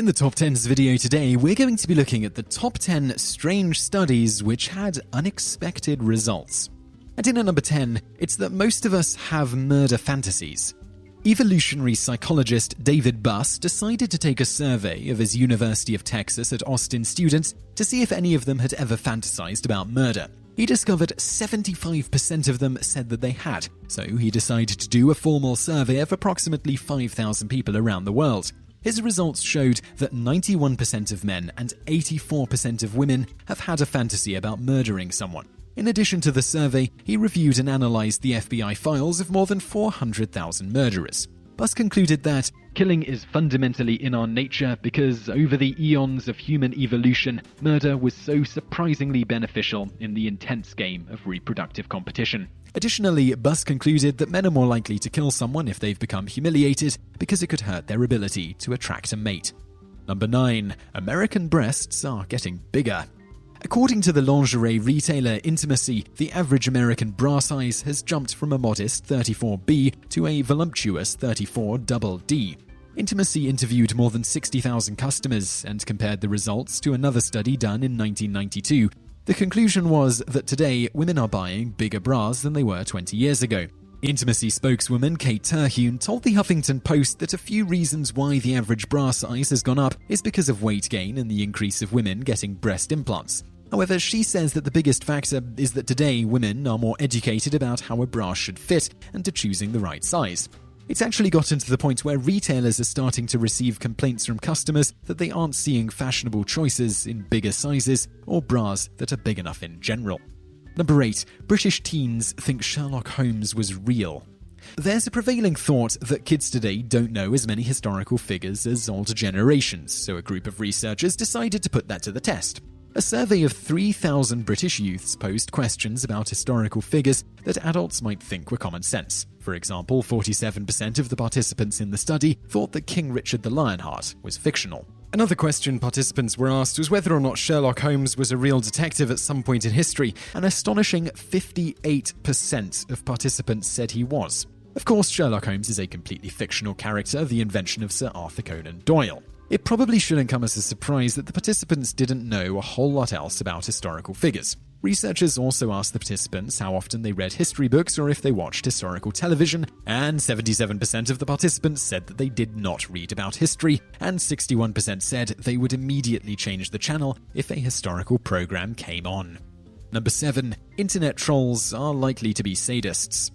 In the TopTenz video today, we're going to be looking at the top 10 strange studies which had unexpected results. And in at number 10, it's that most of us have murder fantasies. Evolutionary psychologist David Buss decided to take a survey of his University of Texas at Austin students to see if any of them had ever fantasized about murder. He discovered 75% of them said that they had, so he decided to do a formal survey of approximately 5,000 people around the world. His results showed that 91% of men and 84% of women have had a fantasy about murdering someone. In addition to the survey, he reviewed and analyzed the FBI files of more than 400,000 murderers. Buss concluded that killing is fundamentally in our nature because over the eons of human evolution, murder was so surprisingly beneficial in the intense game of reproductive competition. Additionally, Buss concluded that men are more likely to kill someone if they've become humiliated because it could hurt their ability to attract a mate. Number 9. American breasts are getting bigger. According to the lingerie retailer Intimacy, the average American bra size has jumped from a modest 34B to a voluptuous 34DD. Intimacy interviewed more than 60,000 customers and compared the results to another study done in 1992. The conclusion was that today, women are buying bigger bras than they were 20 years ago. Intimacy spokeswoman Kate Terhune told the Huffington Post that a few reasons why the average bra size has gone up is because of weight gain and the increase of women getting breast implants. However, she says that the biggest factor is that today women are more educated about how a bra should fit and to choosing the right size. It's actually gotten to the point where retailers are starting to receive complaints from customers that they aren't seeing fashionable choices in bigger sizes or bras that are big enough in general. Number 8. British teens think Sherlock Holmes was real. There's a prevailing thought that kids today don't know as many historical figures as older generations, so a group of researchers decided to put that to the test. A survey of 3,000 British youths posed questions about historical figures that adults might think were common sense. For example, 47% of the participants in the study thought that King Richard the Lionheart was fictional. Another question participants were asked was whether or not Sherlock Holmes was a real detective at some point in history. An astonishing 58% of participants said he was. Of course, Sherlock Holmes is a completely fictional character, the invention of Sir Arthur Conan Doyle. It probably shouldn't come as a surprise that the participants didn't know a whole lot else about historical figures. Researchers also asked the participants how often they read history books or if they watched historical television, and 77% of the participants said that they did not read about history, and 61% said they would immediately change the channel if a historical program came on. Number 7. Internet trolls are likely to be sadists.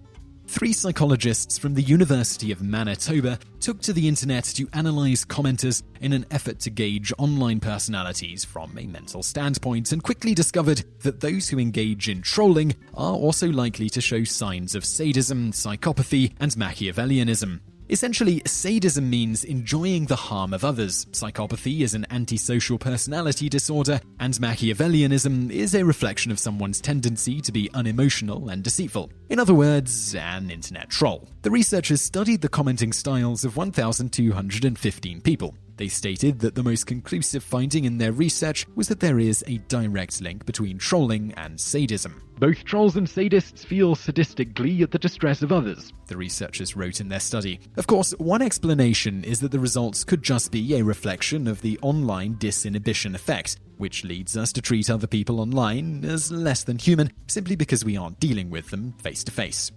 3 psychologists from the University of Manitoba took to the internet to analyze commenters in an effort to gauge online personalities from a mental standpoint and quickly discovered that those who engage in trolling are also likely to show signs of sadism, psychopathy, and Machiavellianism. Essentially, sadism means enjoying the harm of others, psychopathy is an antisocial personality disorder, and Machiavellianism is a reflection of someone's tendency to be unemotional and deceitful. In other words, an internet troll. The researchers studied the commenting styles of 1,215 people. They stated that the most conclusive finding in their research was that there is a direct link between trolling and sadism. Both trolls and sadists feel sadistic glee at the distress of others, the researchers wrote in their study. Of course, one explanation is that the results could just be a reflection of the online disinhibition effect, which leads us to treat other people online as less than human simply because we aren't dealing with them face to face.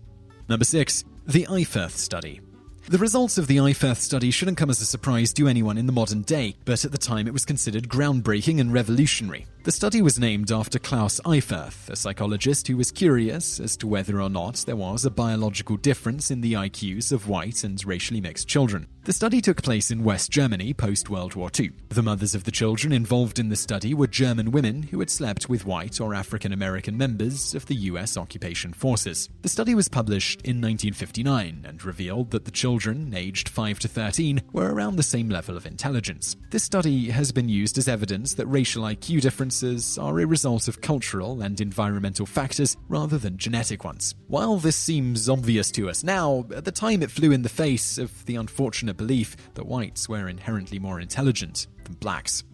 Number 6. The Eyferth Study. The results of the Eyferth Study shouldn't come as a surprise to anyone in the modern day, but at the time it was considered groundbreaking and revolutionary. The study was named after Klaus Eyferth, a psychologist who was curious as to whether or not there was a biological difference in the IQs of white and racially mixed children. The study took place in West Germany post-World War II. The mothers of the children involved in the study were German women who had slept with white or African-American members of the US occupation forces. The study was published in 1959 and revealed that the children, aged 5 to 13, were around the same level of intelligence. This study has been used as evidence that racial IQ differences are a result of cultural and environmental factors rather than genetic ones. While this seems obvious to us now, at the time it flew in the face of the unfortunate belief that whites were inherently more intelligent than blacks.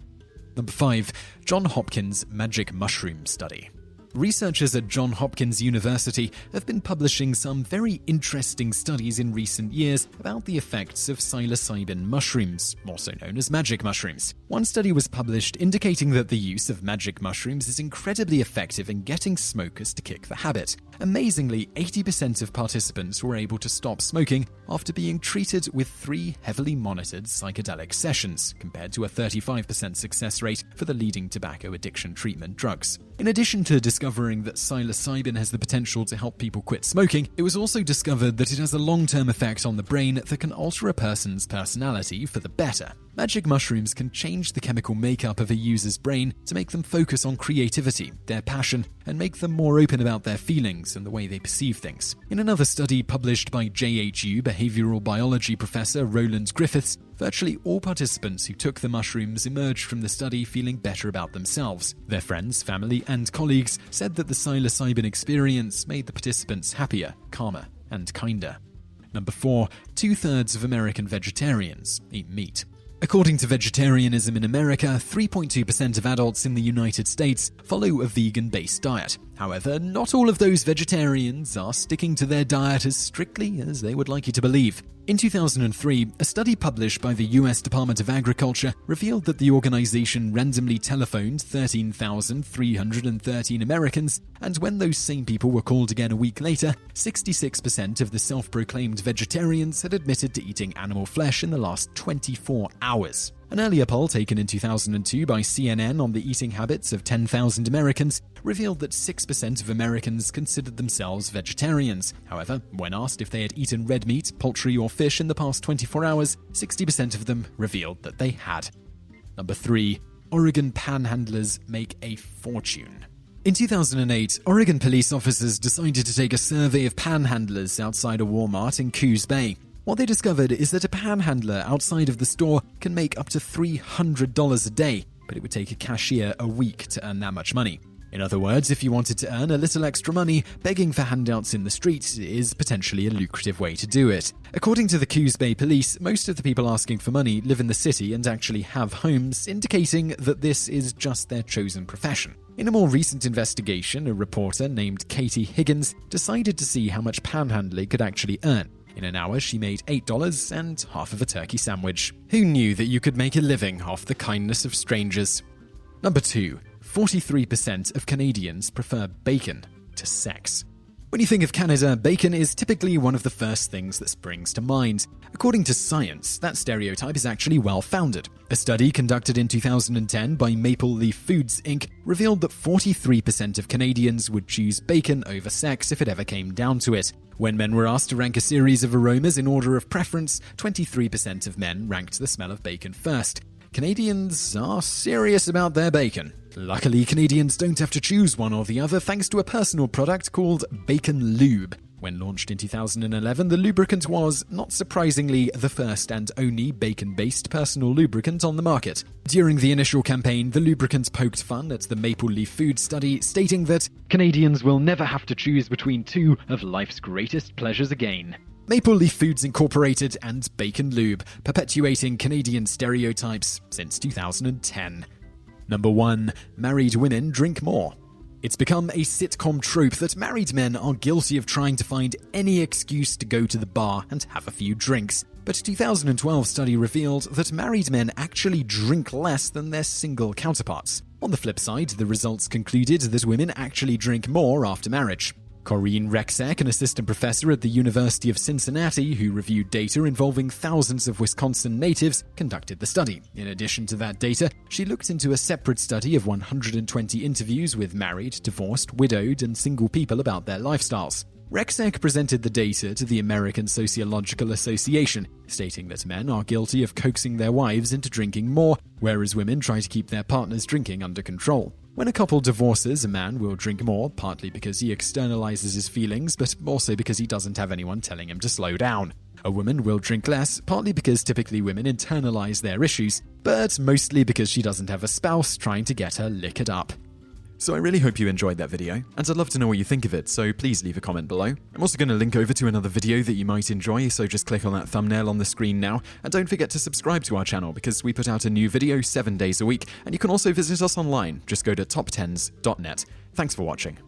Number 5. John Hopkins' Magic Mushroom Study. Researchers at Johns Hopkins University have been publishing some very interesting studies in recent years about the effects of psilocybin mushrooms, also known as magic mushrooms. One study was published indicating that the use of magic mushrooms is incredibly effective in getting smokers to kick the habit. Amazingly, 80% of participants were able to stop smoking after being treated with 3 heavily monitored psychedelic sessions, compared to a 35% success rate for the leading tobacco addiction treatment drugs. In addition to discovering that psilocybin has the potential to help people quit smoking, it was also discovered that it has a long-term effect on the brain that can alter a person's personality for the better. Magic mushrooms can change the chemical makeup of a user's brain to make them focus on creativity, their passion, and make them more open about their feelings and the way they perceive things. In another study published by JHU behavioral biology professor Roland Griffiths, virtually all participants who took the mushrooms emerged from the study feeling better about themselves. Their friends, family, and colleagues said that the psilocybin experience made the participants happier, calmer, and kinder. Number 4. 2/3 of American vegetarians eat meat. According to Vegetarianism in America, 3.2% of adults in the United States follow a vegan-based diet. However, not all of those vegetarians are sticking to their diet as strictly as they would like you to believe. In 2003, a study published by the U.S. Department of Agriculture revealed that the organization randomly telephoned 13,313 Americans, and when those same people were called again a week later, 66% of the self-proclaimed vegetarians had admitted to eating animal flesh in the last 24 hours. An earlier poll taken in 2002 by CNN on the eating habits of 10,000 Americans revealed that 6% of Americans considered themselves vegetarians. However, when asked if they had eaten red meat, poultry, or fish in the past 24 hours, 60% of them revealed that they had. Number 3. Oregon Panhandlers make a fortune. In 2008, Oregon police officers decided to take a survey of panhandlers outside a Walmart in Coos Bay. What they discovered is that a panhandler outside of the store can make up to $300 a day, but it would take a cashier a week to earn that much money. In other words, if you wanted to earn a little extra money, begging for handouts in the street is potentially a lucrative way to do it. According to the Coos Bay police, most of the people asking for money live in the city and actually have homes, indicating that this is just their chosen profession. In a more recent investigation, a reporter named Katie Higgins decided to see how much panhandling could actually earn. In an hour, she made $8 and half of a turkey sandwich. Who knew that you could make a living off the kindness of strangers? Number 2. 43% of Canadians prefer bacon to sex. When you think of Canada, bacon is typically one of the first things that springs to mind. According to science, that stereotype is actually well-founded. A study conducted in 2010 by Maple Leaf Foods, Inc. revealed that 43% of Canadians would choose bacon over sex if it ever came down to it. When men were asked to rank a series of aromas in order of preference, 23% of men ranked the smell of bacon first. Canadians are serious about their bacon. Luckily, Canadians don't have to choose one or the other thanks to a personal product called Bacon Lube. When launched in 2011, the lubricant was, not surprisingly, the first and only bacon-based personal lubricant on the market. During the initial campaign, the lubricant poked fun at the Maple Leaf Foods study, stating that Canadians will never have to choose between 2 of life's greatest pleasures again. Maple Leaf Foods Incorporated and Bacon Lube, perpetuating Canadian stereotypes since 2010. Number 1. Married women drink more. It's become a sitcom trope that married men are guilty of trying to find any excuse to go to the bar and have a few drinks. But a 2012 study revealed that married men actually drink less than their single counterparts. On the flip side, the results concluded that women actually drink more after marriage. Corinne Rexek, an assistant professor at the University of Cincinnati who reviewed data involving thousands of Wisconsin natives, conducted the study. In addition to that data, she looked into a separate study of 120 interviews with married, divorced, widowed, and single people about their lifestyles. Rexek presented the data to the American Sociological Association, stating that men are guilty of coaxing their wives into drinking more, whereas women try to keep their partner's drinking under control. When a couple divorces, a man will drink more, partly because he externalizes his feelings, but also because he doesn't have anyone telling him to slow down. A woman will drink less, partly because typically women internalize their issues, but mostly because she doesn't have a spouse trying to get her liquored up. So I really hope you enjoyed that video, and I'd love to know what you think of it, so please leave a comment below. I'm also going to link over to another video that you might enjoy, so just click on that thumbnail on the screen now, and don't forget to subscribe to our channel because we put out a new video 7 days a week, and you can also visit us online. Just go to TopTenz.net. Thanks for watching.